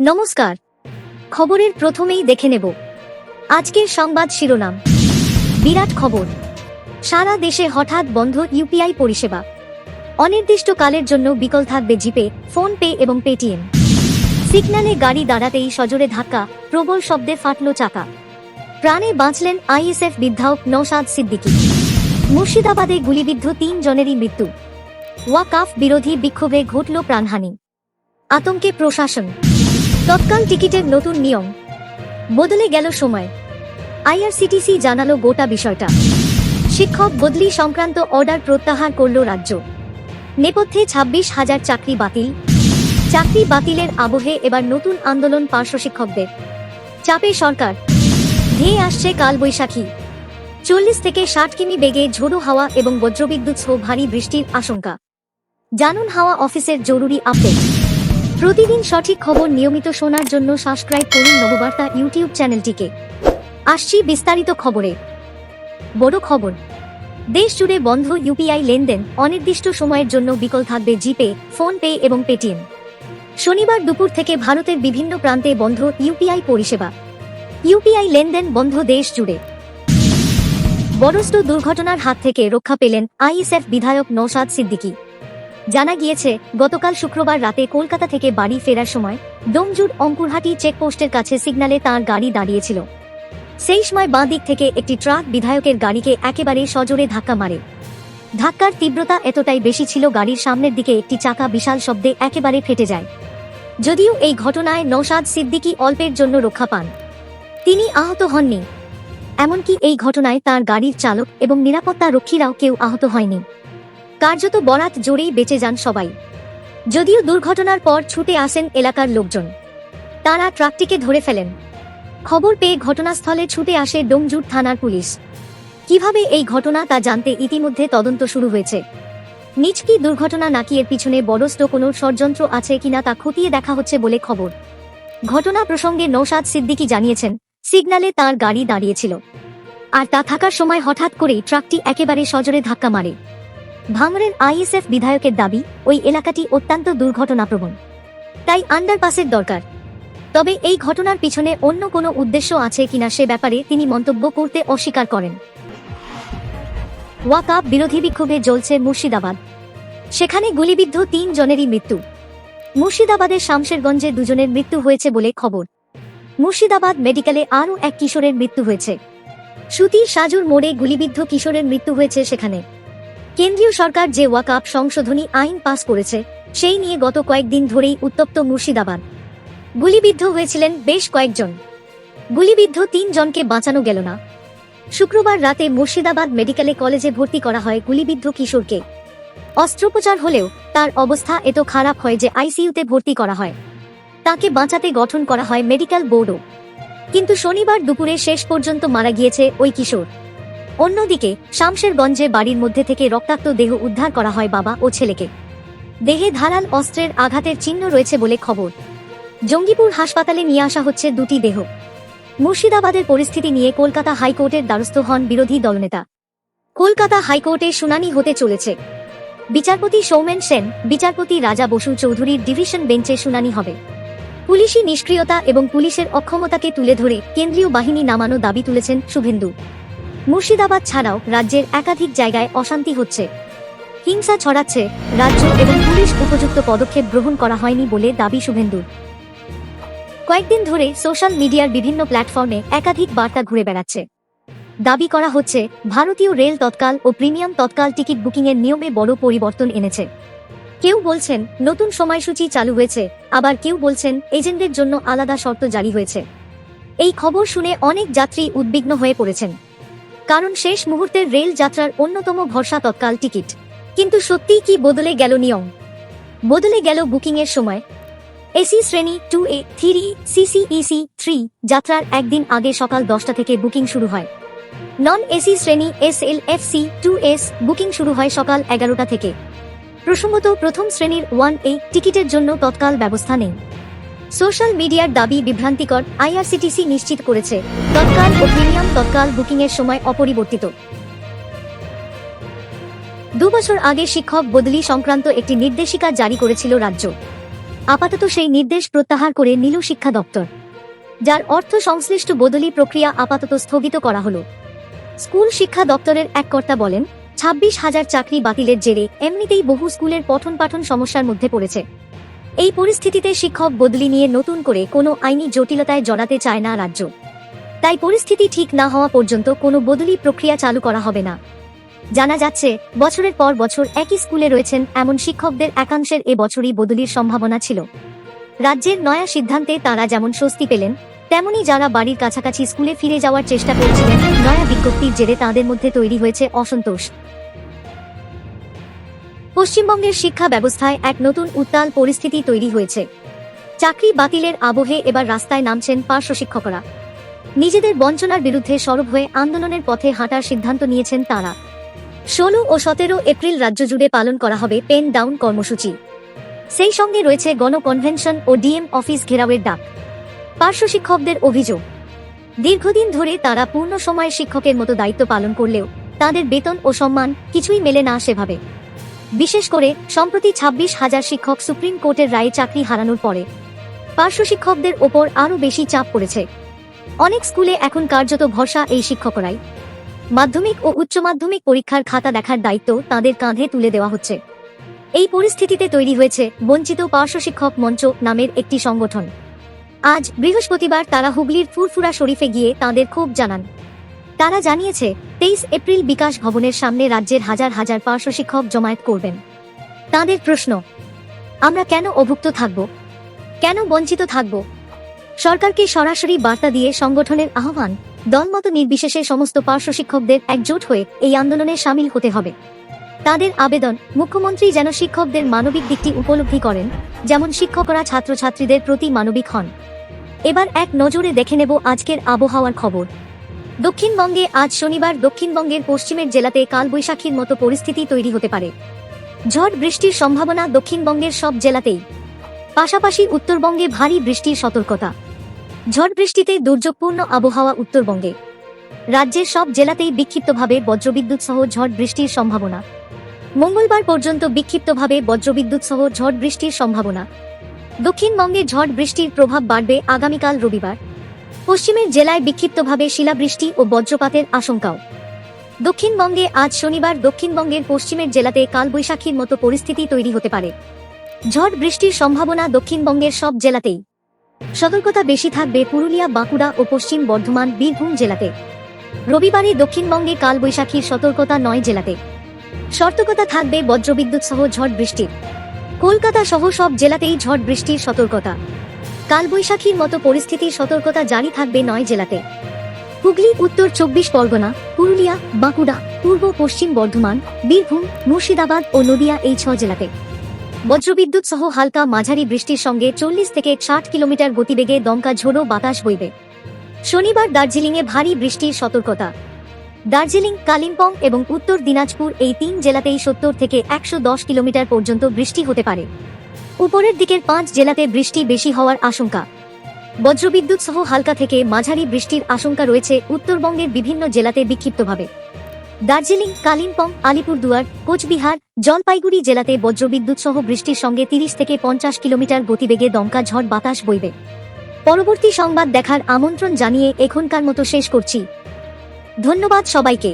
নমস্কার। খবরের প্রথমেই দেখে নেব আজকের সংবাদ শিরোনাম। বিরাট খবর, সারা দেশে হঠাৎ বন্ধ ইউপিআই পরিষেবা। অনির্দিষ্টকালের জন্য বিকল থাকবে জিপে, ফোন পে এবং পেটিএম। সিগন্যালে গাড়ি দাঁড়াতেই সজোরে ধাক্কা, প্রবল শব্দে ফাটল চাকা। প্রাণে বাঁচলেন আইএসএফ বিধায়ক নওশাদ সিদ্দিকী। মুর্শিদাবাদে গুলিবিদ্ধ ৩ জনেরই মৃত্যু। ওয়াকফ বিরোধী বিক্ষোভে ঘটল প্রাণহানি। আতঙ্কে প্রশাসন। তৎকাল টিকিটের নতুন নিয়ম, বদলে গেল সময়। আইআরসিটিসি জানালো গোটা বিষয়টা। শিক্ষক বদলি সংক্রান্ত অর্ডার প্রত্যাহার করল রাজ্য। নেপথ্যে ২৬,০০০ চাকরি বাতিল। চাকরি বাতিলের আবহে এবার নতুন আন্দোলন পার্শ্ব শিক্ষকদের। চাপে সরকার। ধেয়ে আসছে কালবৈশাখী। ৪০ থেকে ৬০ কিমি বেগে ঝোড়ো হাওয়া এবং বজ্রবিদ্যুৎ সহ ভারী বৃষ্টির আশঙ্কা। জানুন হাওয়া অফিসের জরুরি আপডেট। প্রতিদিন সঠিক খবর নিয়মিত শোনার জন্য সাবস্ক্রাইব করুন নববার্তা ইউটিউব চ্যানেলটিকে। আসছি বিস্তারিত খবরে। বড় খবর, দেশ জুড়ে বন্ধ ইউপিআই লেনদেন। অনির্দিষ্ট সময়ের জন্য বিকল থাকবে জিপে, ফোন পে এবং পেটিএম। শনিবার দুপুর থেকে ভারতের বিভিন্ন প্রান্তে বন্ধ ইউপিআই পরিষেবা। ইউপিআই লেনদেন বন্ধ দেশ জুড়ে। বড়সড় দুর্ঘটনার হাত থেকে রক্ষা পেলেন আইএসএফ বিধায়ক নওশাদ সিদ্দিকী। জানা গিয়েছে, গতকাল শুক্রবার রাতে কলকাতা থেকে বাড়ি ফেরার সময় ডোমজুড় অঙ্কুরহাটি চেকপোস্টের কাছে সিগন্যালে তাঁর গাড়ি দাঁড়িয়েছিল। সেই সময় বাঁ দিক থেকে একটি ট্রাক বিধায়কের গাড়িকে একেবারে সজোরে ধাক্কা মারে। ধাক্কার তীব্রতা এতটাই বেশি ছিল, গাড়ির সামনের দিকে একটি চাকা বিশাল শব্দে একেবারে ফেটে যায়। যদিও এই ঘটনায় নওশাদ সিদ্দিকী অল্পের জন্য রক্ষা পান, তিনি আহত হননি। এমনকি এই ঘটনায় তাঁর গাড়ির চালক এবং নিরাপত্তা রক্ষীরাও কেউ আহত হয়নি। কার্যত বরাত জোরেই বেঁচে যান সবাই। যদিও দুর্ঘটনার পর ছুটে আসেন এলাকার লোকজন, তারা ট্রাকটিকে ধরে ফেলেন। খবর পেয়ে ঘটনাস্থলে ছুটে আসে ডোমজুড় থানার পুলিশ। কিভাবে এই ঘটনা তা জানতে ইতিমধ্যে তদন্ত শুরু হয়েছে। নিছকি দুর্ঘটনা নাকি এর পিছনে বড়সড় কোনো ষড়যন্ত্র আছে কিনা তা খতিয়ে দেখা হচ্ছে বলে খবর। ঘটনা প্রসঙ্গে নওশাদ সিদ্দিকী জানিয়েছেন, সিগন্যালে তাঁর গাড়ি দাঁড়িয়েছিল, আর তা থাকার সময় হঠাৎ করেই ট্রাকটি একেবারে সজোরে ধাক্কা মারে। ভাঙড়ের আইএসএফ বিধায়কের দাবি, ওই এলাকাটি অত্যন্ত দুর্ঘটনাপ্রবণ, তাই আন্ডারপাসের দরকার। তবে এই ঘটনার পিছনে অন্য কোনো উদ্দেশ্য আছে কিনা সে ব্যাপারে তিনি মন্তব্য করতে অস্বীকার করেন। ওয়াকফ বিরোধী বিক্ষোভে জ্বলছে মুর্শিদাবাদ। সেখানে গুলিবিদ্ধ ৩ জনেরই মৃত্যু। মুর্শিদাবাদের শামশেরগঞ্জে ২ জনের মৃত্যু হয়েছে বলে খবর। মুর্শিদাবাদ মেডিকেলে আরও এক কিশোরের মৃত্যু হয়েছে। সুতির সাজুর মোড়ে গুলিবিদ্ধ কিশোরের মৃত্যু হয়েছে সেখানে। কেন্দ্রীয় সরকার যে ওয়াকফ সংশোধনী আইন পাস করেছে, সেই নিয়ে গত কয়েকদিন ধরেই উত্তপ্ত মুর্শিদাবাদ। গুলিবিদ্ধ হয়েছিলেন বেশ কয়েকজন। গুলিবিদ্ধ ৩ জনকে বাঁচানো গেল না। শুক্রবার রাতে মুর্শিদাবাদ মেডিকেল কলেজে ভর্তি করা হয় গুলিবিদ্ধ কিশোরকে। অস্ত্রোপচার হলেও তার অবস্থা এত খারাপ হয় যে আইসিইউতে ভর্তি করা হয়। তাকে বাঁচাতে গঠন করা হয় মেডিকেল বোর্ডও, কিন্তু শনিবার দুপুরে শেষ পর্যন্ত মারা গিয়েছে ওই কিশোর। অন্যদিকে শামশেরগঞ্জে বাড়ির মধ্যে থেকে রক্তাক্ত দেহ উদ্ধার করা হয় বাবা ও ছেলেকে। দেহে ধারাল অস্ত্রের আঘাতের চিহ্ন রয়েছে বলে খবর। জঙ্গিপুর হাসপাতালে নিয়ে আসা হচ্ছে 2টি দেহ। মুর্শিদাবাদের পরিস্থিতি নিয়ে কলকাতা হাইকোর্টের দ্বারস্থ হন বিরোধী দলনেতা। কলকাতা হাইকোর্টে শুনানি হতে চলেছে। বিচারপতি সৌমেন সেন, বিচারপতি রাজা বসু চৌধুরীর ডিভিশন বেঞ্চে শুনানি হবে। পুলিশি নিষ্ক্রিয়তা এবং পুলিশের অক্ষমতাকে তুলে ধরে কেন্দ্রীয় বাহিনী নামানো দাবি তুলেছেন শুভেন্দু। মুর্শিদাবাদ ছাড়াও রাজ্যের একাধিক জায়গায় অশান্তি হচ্ছে, হিংসা ছড়াচ্ছে। রাজ্য এবং পুলিশ উপযুক্ত পদক্ষেপ গ্রহণ করা হয়নি বলে দাবি শুভেন্দুর। কয়েকদিন ধরে সোশ্যাল মিডিয়ার বিভিন্ন প্ল্যাটফর্মে একাধিক বার্তা ঘুরে বেড়াচ্ছে। দাবি করা হচ্ছে, ভারতীয় রেল তৎকাল ও প্রিমিয়াম তৎকাল টিকিট বুকিংয়ের নিয়মে বড় পরিবর্তন এনেছে। কেউ বলছেন নতুন সময়সূচি চালু হয়েছে, আবার কেউ বলছেন এজেন্টদের জন্য আলাদা শর্ত জারি হয়েছে। এই খবর শুনে অনেক যাত্রী উদ্বিগ্ন হয়ে পড়েছেন, কারণ শেষ মুহূর্তের রেল যাত্রার অন্যতম ভরসা তৎকাল টিকিট। কিন্তু সত্যিই কি বদলে গেল নিয়ম? বদলে গেল বুকিংয়ের সময়। এসি শ্রেণী 2A, 3E, CCEC 3 যাত্রার একদিন আগে সকাল 10টা থেকে বুকিং শুরু হয়। নন এসি শ্রেণী SLFC 2S বুকিং শুরু হয় সকাল 11টা থেকে। প্রসঙ্গত, প্রথম শ্রেণীর 1A টিকিটের জন্য তৎকাল ব্যবস্থা নেই। সোশ্যাল মিডিয়ার দাবি বিভ্রান্তিকর। আইআরসিটিসি নিশ্চিত করেছে, তৎকাল ও প্রিমিয়াম তৎকাল বুকিংয়ের সময় অপরিবর্তিত। 2 বছর আগে শিক্ষক বদলি সংক্রান্ত একটি নির্দেশিকা জারি করেছিল রাজ্য। আপাতত সেই নির্দেশ প্রত্যাহার করে নিল শিক্ষা দপ্তর, যার অর্থ সংশ্লিষ্ট বদলি প্রক্রিয়া আপাতত স্থগিত করা হলো। স্কুল শিক্ষা দপ্তরের এক কর্তা বলেন, 26,000 চাকরি বাতিলের জেরে এমনিতেই বহু স্কুলের পঠন পাঠন সমস্যার মধ্যে পড়েছে। এই পরিস্থিতিতে শিক্ষক বদলি নিয়ে নতুন করে কোনো আইনি জটিলতায় জড়াতে চায় না রাজ্য। তাই পরিস্থিতি ঠিক না হওয়া পর্যন্ত কোনো বদলি প্রক্রিয়া চালু করা হবে না। জানা যাচ্ছে, বছরের পর বছর একই স্কুলে রয়েছেন এমন শিক্ষকদের একাংশের এ বছরই বদলির সম্ভাবনা ছিল। রাজ্যের নয়া সিদ্ধান্তে তাঁরা যেমন স্বস্তি পেলেন, তেমনি যারা বাড়ির কাছাকাছি স্কুলে ফিরে যাওয়ার চেষ্টা করেছিলেন, নয়া বিজ্ঞপ্তির জেরে তাঁদের মধ্যে তৈরি হয়েছে অসন্তোষ। পশ্চিমবঙ্গের শিক্ষা ব্যবস্থায় এক নতুন উত্তাল পরিস্থিতি তৈরি হয়েছে। চাকরি বাতিলের আবহে এবার রাস্তায় নামছেন পার্শ্ব শিক্ষকরা। নিজেদের বঞ্চনার বিরুদ্ধে সরব হয়ে আন্দোলনের পথে হাঁটার সিদ্ধান্ত নিয়েছেন তাঁরা। 16 ও 17 এপ্রিল রাজ্য জুড়ে পালন করা হবে পেন ডাউন কর্মসূচি। সেই সঙ্গে রয়েছে গণকনভেনশন ও ডিএম অফিস ঘেরাওয়ের ডাক। পার্শ্ব শিক্ষকদের অভিযোগ, দীর্ঘদিন ধরে তারা পূর্ণ সময়ের শিক্ষকের মতো দায়িত্ব পালন করলেও তাদের বেতন ও সম্মান কিছুই মেলে না সেভাবে। বিশেষ করে সম্প্রতি 26,000 শিক্ষক সুপ্রিম কোর্টের রায়ে চাকরি হারানোর পরে পার্শ্ব শিক্ষকদের ওপর আরও বেশি চাপ পড়েছে। অনেক স্কুলে এখন কার্যত ভরসা এই শিক্ষকরাই। মাধ্যমিক ও উচ্চ মাধ্যমিক পরীক্ষার খাতা দেখার দায়িত্ব তাদের কাঁধে তুলে দেওয়া হচ্ছে। এই পরিস্থিতিতে তৈরি হয়েছে বঞ্চিত পার্শ্ব শিক্ষক মঞ্চ নামের একটি সংগঠন। আজ বৃহস্পতিবার তারা হুগলির ফুরফুরা শরীফে গিয়ে তাঁদের ক্ষোভ জানান। তারা জানিয়েছে, 23 এপ্রিল বিকাশ ভবনের সামনে রাজ্যের হাজার হাজার পার্শ্ব শিক্ষক জমায়েত করবেন। তাঁদের প্রশ্ন, আমরা কেন অভুক্ত থাকব, কেন বঞ্চিত থাকব? সরকারকে সরাসরি বার্তা দিয়ে সংগঠনের আহ্বান, দলমত নির্বিশেষে সমস্ত পার্শ্ব শিক্ষকদের একজোট হয়ে এই আন্দোলনে শামিল হতে হবে। তাদের আবেদন, মুখ্যমন্ত্রী যেন শিক্ষকদের মানবিক দিকটি উপলব্ধি করেন, যেমন শিক্ষকরা ছাত্রছাত্রীদের প্রতি মানবিক হন। এবার এক নজরে দেখে নেব আজকের আবহাওয়ার খবর। দক্ষিণবঙ্গে আজ শনিবার দক্ষিণবঙ্গের পশ্চিমের জেলাতে কালবৈশাখীর মতো পরিস্থিতি তৈরি হতে পারে। ঝড় বৃষ্টির সম্ভাবনা দক্ষিণবঙ্গের সব জেলাতেই, পাশাপাশি উত্তরবঙ্গে ভারী বৃষ্টির সতর্কতা। ঝড় বৃষ্টিতে দুর্যোগপূর্ণ আবহাওয়া উত্তরবঙ্গে। রাজ্যের সব জেলাতেই বিক্ষিপ্তভাবে বজ্রবিদ্যুৎ সহ ঝড় বৃষ্টির সম্ভাবনা। মঙ্গলবার পর্যন্ত বিক্ষিপ্তভাবে বজ্রবিদ্যুৎ সহ ঝড় বৃষ্টির সম্ভাবনা। দক্ষিণবঙ্গে ঝড় বৃষ্টির প্রভাব বাড়বে আগামীকাল রবিবার। পশ্চিমের জেলায় বিক্ষিপ্তভাবে শিলাবৃষ্টি ও বজ্রপাতের আশঙ্কাও। দক্ষিণবঙ্গে আজ শনিবার দক্ষিণবঙ্গের পশ্চিমের জেলাতে কালবৈশাখীর মতো পরিস্থিতি তৈরি হতে পারে। ঝড় বৃষ্টির সম্ভাবনা দক্ষিণবঙ্গের সব জেলাতেই। সতর্কতা বেশি থাকবে পুরুলিয়া, বাঁকুড়া ও পশ্চিম বর্ধমান, বীরভূম জেলাতে। রবিবারে দক্ষিণবঙ্গে কালবৈশাখীর সতর্কতা 9 জেলাতে। সতর্কতা থাকবে বজ্রবিদ্যুৎ সহ ঝড় বৃষ্টির। কলকাতা সহ সব জেলাতেই ঝড় বৃষ্টির সতর্কতা। কালবৈশাখীর মতো পরিস্থিতির সতর্কতা জারি থাকবে 9 জেলাতে। হুগলি, উত্তর 24 পরগনা, পুরুলিয়া, বাঁকুড়া, পূর্ব পশ্চিম বর্ধমান, বীরভূম, মুর্শিদাবাদ ও নদিয়া এই 6 জেলাতে। বজ্রবিদ্যুৎ সহ হালকা মাঝারি বৃষ্টির সঙ্গে 40 থেকে 60 কিলোমিটার গতিবেগে দমকা ঝোড়ো বাতাস বইবে। শনিবার দার্জিলিংয়ে ভারী বৃষ্টির সতর্কতা। দার্জিলিং, কালিম্পং এবং উত্তর দিনাজপুর এই 3 জেলাতেই 70 থেকে 110 কিলোমিটার পর্যন্ত বৃষ্টি হতে পারে। উপরের দিকের 5 জেলাতে বৃষ্টি বেশি হওয়ার আশঙ্কা। বজ্রবিদ্যুৎ সহ হালকা থেকে মাঝারি বৃষ্টির আশঙ্কা রয়েছে উত্তরবঙ্গের বিভিন্ন জেলাতে বিক্ষিপ্তভাবে। দার্জিলিং, কালিম্পং, আলিপুরদুয়ার, কোচবিহার, জলপাইগুড়ি জেলাতে বজ্রবিদ্যুৎ সহ বৃষ্টির সঙ্গে 30 থেকে 50 কিলোমিটার গতিবেগে দমকা ঝড় বাতাস বইবে। পরবর্তী সংবাদ দেখার আমন্ত্রণ জানিয়ে এখনকার মতো শেষ করছি। ধন্যবাদ সবাইকে।